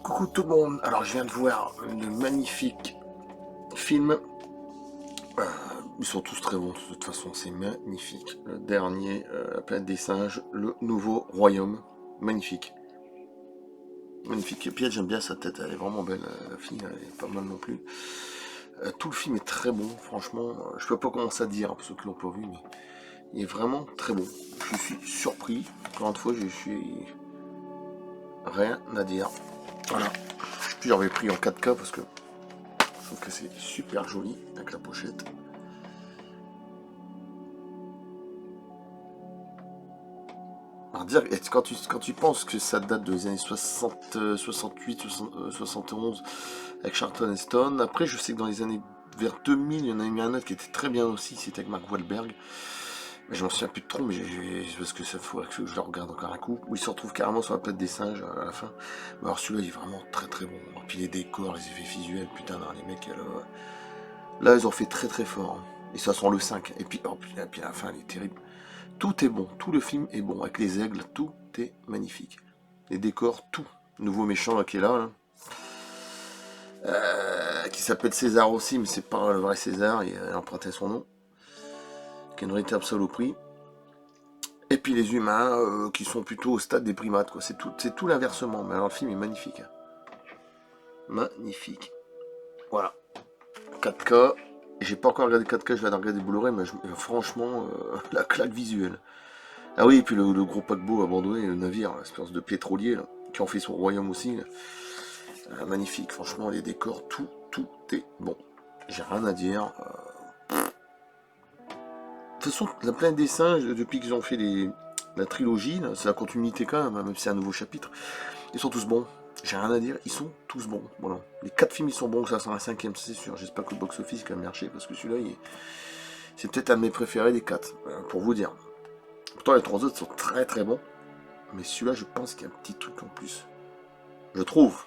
Coucou tout le monde, alors je viens de voir le magnifique film, Euh, ils sont tous très bons de toute façon, c'est magnifique. Le dernier, La planète des singes, le nouveau royaume, magnifique. Magnifique, et puis j'aime bien sa tête, elle est vraiment belle, la fille, elle est pas mal non plus. Tout le film est très bon, franchement, je peux pas commencer à dire, pour ceux qui l'ont pas vu, mais il est vraiment très bon. Je suis surpris, encore une fois, je suis rien à dire. Voilà, puis j'avais pris en 4K parce que je trouve que c'est super joli avec la pochette. Alors dire, quand tu penses que ça date des années 60, 68, 71 avec Charlton Heston, après je sais que dans les années vers 2000, il y en a eu un autre qui était très bien aussi, c'était avec Mark Wahlberg. Mais je m'en souviens plus de trop, mais parce que ça faut que je le regarde encore un coup. Où il se retrouve carrément sur la planète des singes à la fin. Mais alors celui-là il est vraiment très très bon. Et puis les décors, les effets visuels, putain, non, les mecs, là ils ont fait très très fort, hein. Et ça sent le 5. Et puis, puis à la fin elle est terrible. Tout est bon, tout le film est bon, avec les aigles, tout est magnifique. Les décors, tout. Nouveau méchant là, qui est là, qui s'appelle César aussi, mais c'est pas le vrai César, il a emprunté son nom, qui est une véritable saloperie. Et puis les humains, qui sont plutôt au stade des primates, quoi. C'est tout l'inversement, mais alors le film est magnifique, hein. Magnifique. Voilà. 4K. J'ai pas encore regardé 4K, je vais regarder Blu-ray, mais franchement, la claque visuelle. Ah oui, et puis le gros paquebot abandonné, le navire, l'espèce de pétrolier, là, qui en fait son royaume aussi. Là. Magnifique, franchement, les décors, tout est bon. J'ai rien à dire. De toute façon, la planète des singes, depuis qu'ils ont fait la trilogie, c'est la continuité quand même, hein, même si c'est un nouveau chapitre, ils sont tous bons. J'ai rien à dire, ils sont tous bons. Voilà. Les 4 films, ils sont bons, ça sera un cinquième, c'est sûr. J'espère que le box-office va marcher, parce que celui-là, c'est peut-être un de mes préférés des 4, pour vous dire. Pourtant, les 3 autres sont très très bons. Mais celui-là, je pense qu'il y a un petit truc en plus. Je trouve.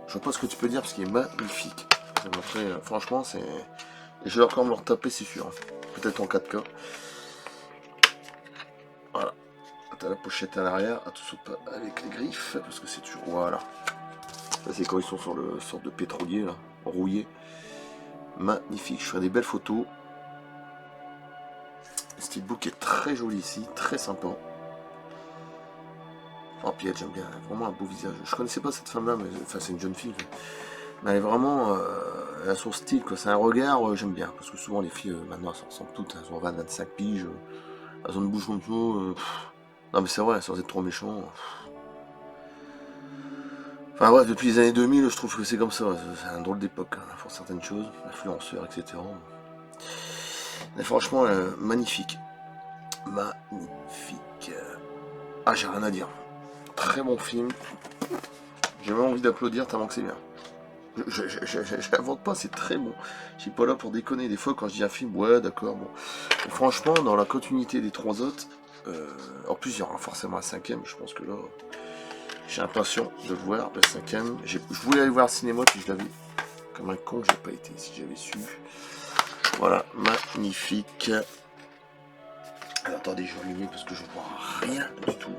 Je vois pas ce que tu peux dire parce qu'il est magnifique. Après, franchement, c'est. Je vais encore me le retaper, c'est sûr. Peut-être en 4K. Voilà. T'as la pochette à l'arrière. Attention pas avec les griffes. Parce que c'est toujours. Voilà. Ça, c'est quand ils sont sur le sorte de pétrolier, là. Rouillé. Magnifique. Je ferai des belles photos. Le steelbook est très joli ici. Très sympa. Oh, puis elle, j'aime bien, elle a vraiment un beau visage. Je connaissais pas cette femme-là, mais enfin, c'est une jeune fille. Mais elle est vraiment. Elle a son style, quoi. C'est un regard, j'aime bien. Parce que souvent, les filles, maintenant, elles s'en ressemblent toutes. Elles ont 20, 25 piges. Elles ont une bouche comme ça. Non, mais c'est vrai, sans être trop méchant. Enfin, ouais, depuis les années 2000, je trouve que c'est comme ça. C'est un drôle d'époque, hein, pour certaines choses. Influenceurs, etc. Mais franchement, magnifique. Magnifique. Ah, j'ai rien à dire. Très bon film. J'ai même envie d'applaudir tellement que c'est bien. Je n'invente pas, c'est très bon. Je suis pas là pour déconner. Des fois, quand je dis un film, ouais, d'accord, bon. Et franchement, dans la continuité des 3 autres, en plus, il y aura forcément un cinquième. Je pense que là, j'ai impatient de le voir, le cinquième. Je voulais aller voir le cinéma, puis je l'avais comme un con, j'ai pas été, si j'avais su. Voilà, magnifique. Alors, attendez, je vais allumer parce que je vois rien du tout.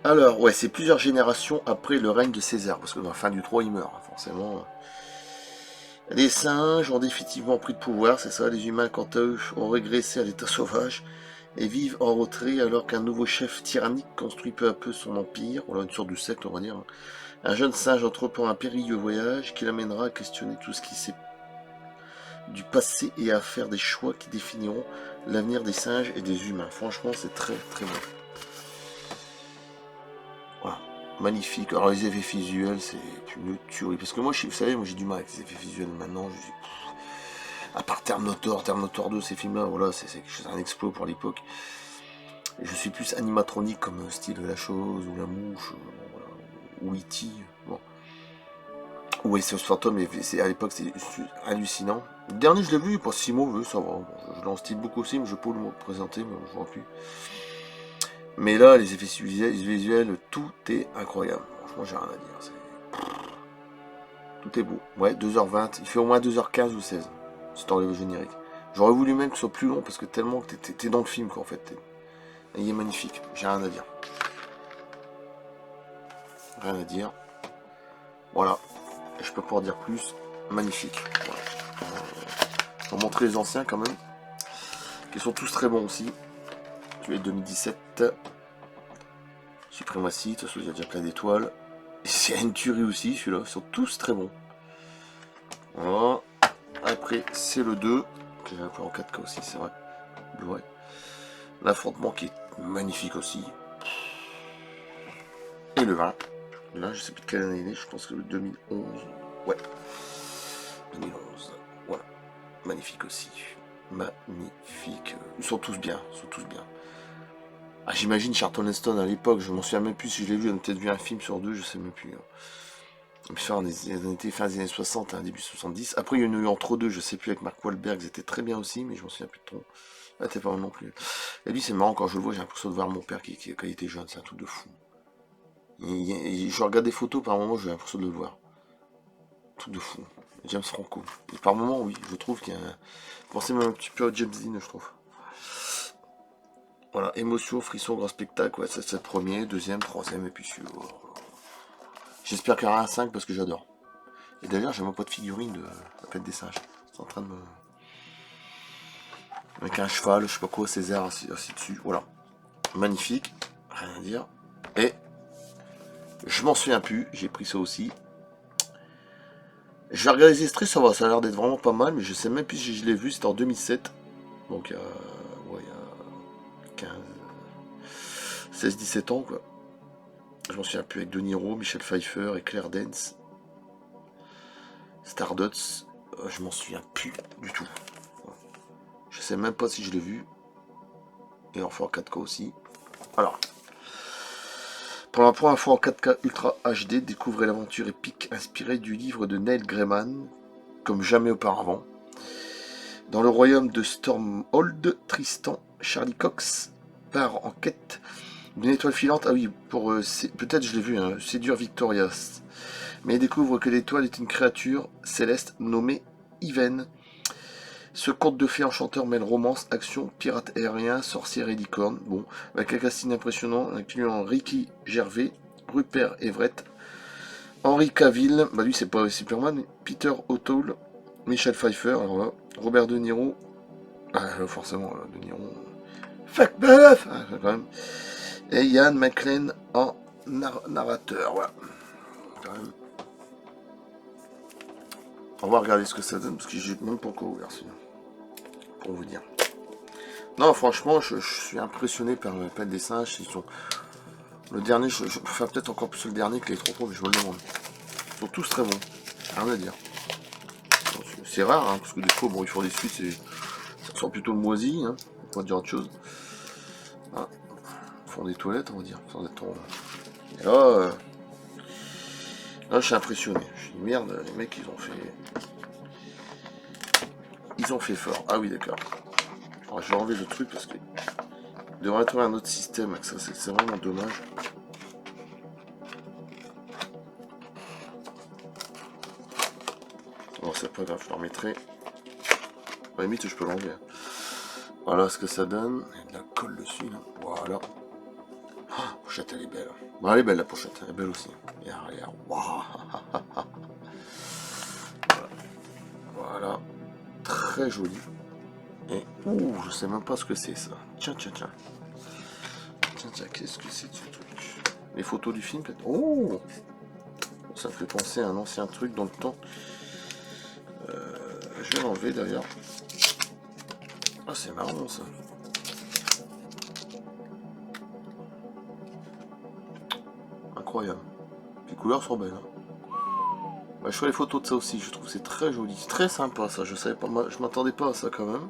Alors, ouais, c'est plusieurs générations après le règne de César, parce que dans la fin du 3, il meurt, hein, forcément. Les singes ont définitivement pris le pouvoir, c'est ça, les humains, quant à eux, ont régressé à l'état sauvage et vivent en retrait alors qu'un nouveau chef tyrannique construit peu à peu son empire, voilà, une sorte de secte, on va dire. Un jeune singe entreprend un périlleux voyage qui l'amènera à questionner tout ce qui s'est du passé et à faire des choix qui définiront l'avenir des singes et des humains. Franchement, c'est très très bon. Voilà. Magnifique. Alors les effets visuels, c'est une tuerie. Parce que moi, vous savez, moi j'ai du mal avec les effets visuels maintenant. À part Terminator 2, ces films-là, voilà, c'est un exploit pour l'époque. Je suis plus animatronique comme style La Chose, ou La Mouche, voilà, ou E.T. Bon. Ou SOS Phantom, à l'époque c'était hallucinant. Le dernier, je l'ai vu, pas si mauvais, ça va. Bon, je l'en style beaucoup aussi, mais je peux le présenter, mais je vois plus. Mais là, les effets visuels, tout est incroyable. Franchement, j'ai rien à dire. Tout est beau. Ouais, 2h20. Il fait au moins 2h15 ou 16. C'est dans le générique. J'aurais voulu même que ce soit plus long parce que tellement que t'es dans le film, quoi, en fait. Et il est magnifique, j'ai rien à dire. Rien à dire. Voilà. Et je peux pas en dire plus. Magnifique. Voilà. On va montrer les anciens quand même. Qui sont tous très bons aussi. Tu es 2017. Suprématie, de toute façon il y a déjà plein d'étoiles. Et c'est une tuerie aussi celui-là. Ils sont tous très bons. Voilà. Après c'est le 2. Que j'ai un peu en 4K aussi, c'est vrai. Ouais. L'affrontement qui est magnifique aussi. Et le 20. Là, je sais plus de quelle année il est, je pense que le 2011. Ouais. 2011. Voilà. Magnifique aussi. Magnifique. Ils sont tous bien. Ils sont tous bien. Ah, j'imagine Charlton Heston à l'époque, je m'en souviens même plus si je l'ai vu, on a peut-être vu un film sur deux, je sais même plus. On était fin des années 60, hein, début 70. Après, il y en a eu entre deux, je sais plus, avec Mark Wahlberg, c'était très bien aussi, mais je m'en souviens plus de trop. Ah, t'es pas mal non plus. Et lui, c'est marrant, quand je le vois, j'ai l'impression de voir mon père quand il était jeune, c'est un truc de fou. Je regarde des photos, par moment, j'ai l'impression de le voir. Un truc de fou. James Franco. Et par moment, oui, je trouve qu'il y a un... Pensez même un petit peu à James Dean, je trouve. Voilà, émotion, frisson, grand spectacle, ouais, c'est le premier, deuxième, troisième, et puis celui-là. J'espère qu'il y aura un 5 parce que j'adore. Et d'ailleurs, j'ai même pas de figurine de la fête des singes. C'est en train de me... Avec un cheval, je sais pas quoi, César, assis dessus, voilà. Magnifique, rien à dire. Et je m'en souviens plus, j'ai pris ça aussi. Je vais regarder les extraits, ça va, ça a l'air d'être vraiment pas mal, mais je sais même plus si je l'ai vu, c'était en 2007. Donc il y a, ouais, il y a 16-17 ans, quoi. Je m'en souviens plus, avec De Niro, Michel Pfeiffer et Claire Danes. Stardust, je m'en souviens plus du tout. Je sais même pas si je l'ai vu. Et enfin en 4K aussi. Alors, pour la première fois en 4K Ultra HD, découvrez l'aventure épique inspirée du livre de Neil Gaiman, comme jamais auparavant. Dans le royaume de Stormhold, Tristan, Charlie Cox, part en quête d'une étoile filante. Ah oui, pour peut-être je l'ai vu, hein, séduire Victorias. Mais il découvre que l'étoile est une créature céleste nommée Even. Ce conte de fées enchanteur mêle romance, action, pirate aérien, sorcière et licorne. Bon, avec un casting impressionnant, incluant Ricky Gervais, Rupert Everett, Henry Cavill, bah lui c'est pas Superman, Peter O'Toole, Michel Pfeiffer, alors là, Robert De Niro, forcément De Niro, fuck meuf, quand même, et Ian McKellen en narrateur, voilà. Quand même. On va regarder ce que ça donne parce que j'ai même pas encore ouvert sinon, pour vous dire. Non, franchement, je suis impressionné par le Fête des singes. Ils sont... Le dernier, je peux faire peut-être encore plus le dernier que les trois mais je me le demande. Ils sont tous très bons, rien à dire. C'est rare, hein, parce que des fois, bon, ils font des suites, ça sort plutôt moisi, hein, on va dire autre chose. Ah, ils font des toilettes, on va dire, sans être trop... Et là, là, je suis impressionné. Je dis merde, les mecs, ils ont fait fort. Ah oui, d'accord. Alors, je vais enlever le truc parce que il devrait trouver un autre système avec ça, c'est vraiment dommage. Bon, c'est pas grave, je le remettrai. À la limite, je peux l'enlever. Voilà ce que ça donne. Il y a de la colle dessus, là. Voilà. Ah, la pochette, elle est belle. Bon, elle est belle, la pochette. Elle est belle aussi. Regarde. Waouh. Voilà. Très joli. Et, ouh, je sais même pas ce que c'est, ça. Tiens. Tiens, qu'est-ce que c'est ce truc? Les photos du film, peut-être. Oh, ça me fait penser à un ancien truc dans le temps. Je vais l'enlever, d'ailleurs. Ah, c'est marrant, ça. Incroyable. Les couleurs sont belles. Hein. Ouais, je fais les photos de ça aussi, je trouve que c'est très joli. C'est très sympa, ça. Je savais pas, je m'attendais pas à ça quand même.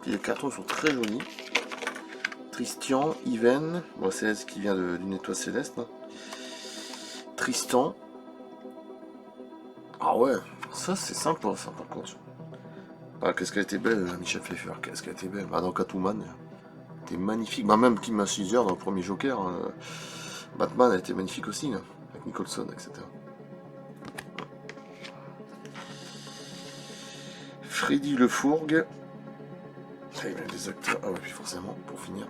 Puis les cartons sont très jolis. Tristan, Even, bon, c'est ce qui vient d'une étoile céleste. Hein. Tristan. Ah ouais, ça c'est sympa, ça par contre. Ah, qu'est-ce qu'elle était belle, Michel Pfeiffer. Qu'est-ce qu'elle était belle. Bah, dans Catwoman, elle était magnifique. Bah, même Kim Basinger dans le premier Joker. Batman, elle était magnifique aussi, là, avec Nicholson, etc. Freddy Le Fourgue. Ah, il y a des acteurs. Ah ouais, puis forcément, pour finir.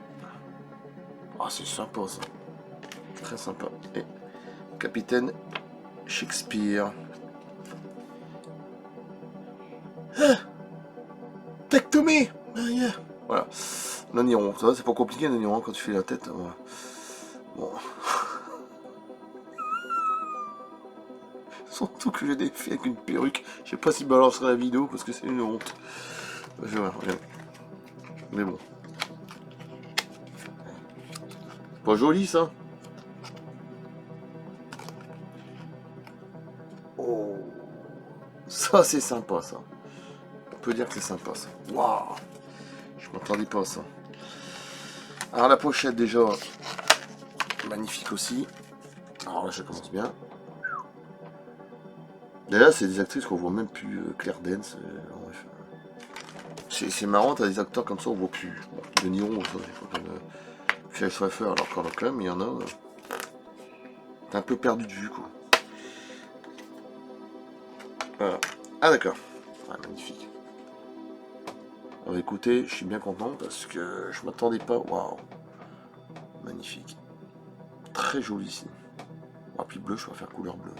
Ah, c'est sympa ça. Très sympa. Et Capitaine Shakespeare. Ah, take to me. Ah, yeah. Voilà. Naniron, ça va, c'est pas compliqué Naniron quand tu fais la tête. Voilà. Bon. Surtout que j'ai des faits avec une perruque. Je sais pas s'il balancera la vidéo parce que c'est une honte. Je vois, regarde. Mais bon. Pas joli ça. Oh. Ça c'est sympa ça. On peut dire que c'est sympa ça. Waouh. Je m'attendais pas à ça. Alors la pochette déjà. Magnifique aussi. Alors là ça commence bien. D'ailleurs c'est des actrices qu'on voit même plus. Claire Danes. Bref. C'est marrant, t'as des acteurs comme ça on voit plus. Bon, De Niro, ça, il faut comme Michel Pfeiffer, alors quand même, il y en a. T'es un peu perdu de vue quoi. Voilà. Ah d'accord. Ah, magnifique. Alors écoutez, je suis bien content parce que je m'attendais pas. Waouh. Magnifique. Très joli ici. Ah puis bleu, je vais faire couleur bleue.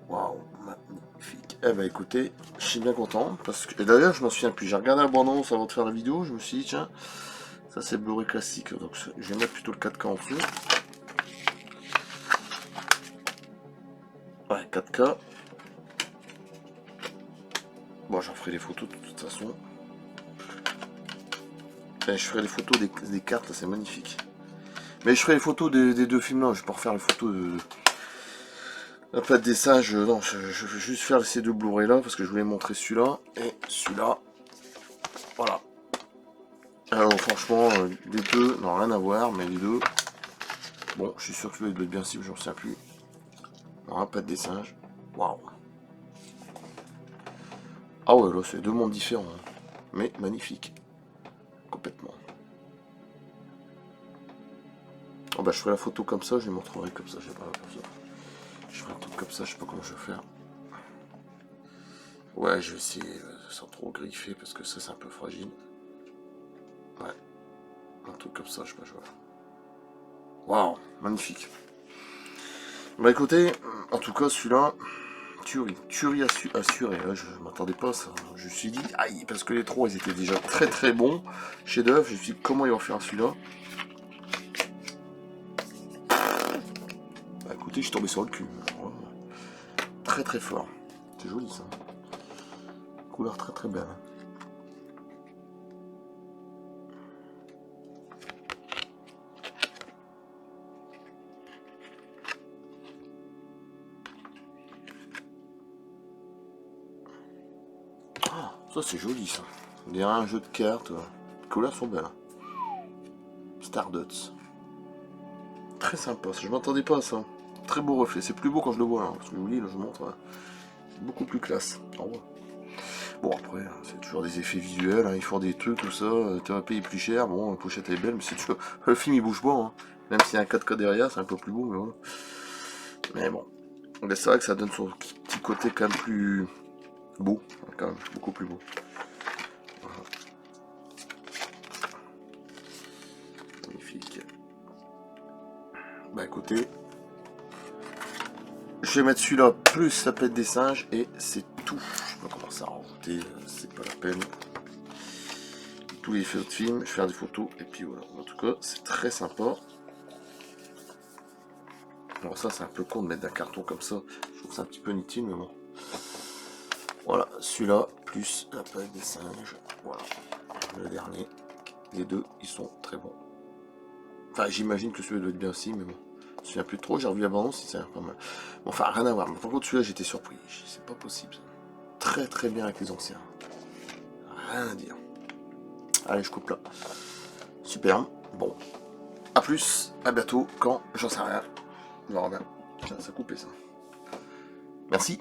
Waouh, magnifique. Eh ben écoutez, je suis bien content parce que. Et d'ailleurs, je m'en souviens plus. J'ai regardé la bande-annonce avant de faire la vidéo. Je me suis dit, tiens, ça c'est Blu-ray classique. Donc je vais mettre plutôt le 4K en dessous. Ouais, 4K. Bon, j'en ferai les photos de toute façon. Et je ferai les photos des cartes, c'est magnifique. Mais je ferai les photos des deux films là. Je vais pas refaire les photos de. La patte des singes, non, je vais juste faire ces deux Blu-ray là parce que je voulais montrer celui-là et celui-là. Voilà. Alors franchement, les deux n'ont rien à voir, mais les deux. Bon, je suis sûr que celui-là doit être bien cible, j'en sais plus. Alors, patte des singes. Waouh. Ah ouais, là c'est deux mondes différents. Hein. Mais magnifique. Complètement. Oh bah je ferai la photo comme ça, je les montrerai comme ça, je sais pas comme ça. Je ferai un truc comme ça, je sais pas comment je vais faire. Ouais, je vais essayer sans trop griffer parce que ça c'est un peu fragile. Ouais. Un truc comme ça, je sais pas, je vois. Waouh, magnifique. Bah écoutez, en tout cas celui-là, tuerie assurée. Là, je m'attendais pas à ça. Je me suis dit, aïe, parce que les trois ils étaient déjà très très bons. Chef d'œuvre, je me suis dit comment ils vont faire celui-là. Bah écoutez, je suis tombé sur le cul. Alors, très très fort. C'est joli ça. Couleur très très belle. Ça c'est joli ça. On dirait un jeu de cartes. Les couleurs sont belles. Stardots. Très sympa, je m'attendais pas à ça. Très beau reflet, c'est plus beau quand je le vois. Hein, parce que je vous dis, là je vous montre. C'est beaucoup plus classe. Bon après, c'est toujours des effets visuels, hein, ils font des trucs, tout ça. Tu vas payer plus cher, bon, la pochette est belle, mais c'est toujours... Le film il bouge pas. Hein. Même s'il y a un 4K derrière, c'est un peu plus beau, mais voilà. Mais bon. Mais c'est vrai que ça donne son petit côté quand même plus beau. Quand même, beaucoup plus beau. Magnifique. Bah écoutez, je vais mettre celui-là plus la pète des singes et c'est tout. Je sais pas comment ça rajouter, c'est pas la peine. Tous les effets de film, je vais faire des photos et puis voilà. En tout cas, c'est très sympa. Alors ça, c'est un peu con de mettre d'un carton comme ça. Je trouve ça un petit peu inutile, mais bon. Voilà, celui-là plus la pète des singes. Voilà, le dernier. Les deux, ils sont très bons. Enfin, j'imagine que celui-là doit être bien aussi, mais bon. Je me souviens plus trop, j'ai revu l'abandon, si c'est pas mal. Bon, enfin, rien à voir. Mais par contre, celui-là, j'étais surpris. C'est pas possible. Ça. Très très bien avec les anciens. Rien à dire. Allez, je coupe là. Super. Bon. A plus, à bientôt, quand, j'en sais rien. On verra bien. Ça a coupé ça. Merci.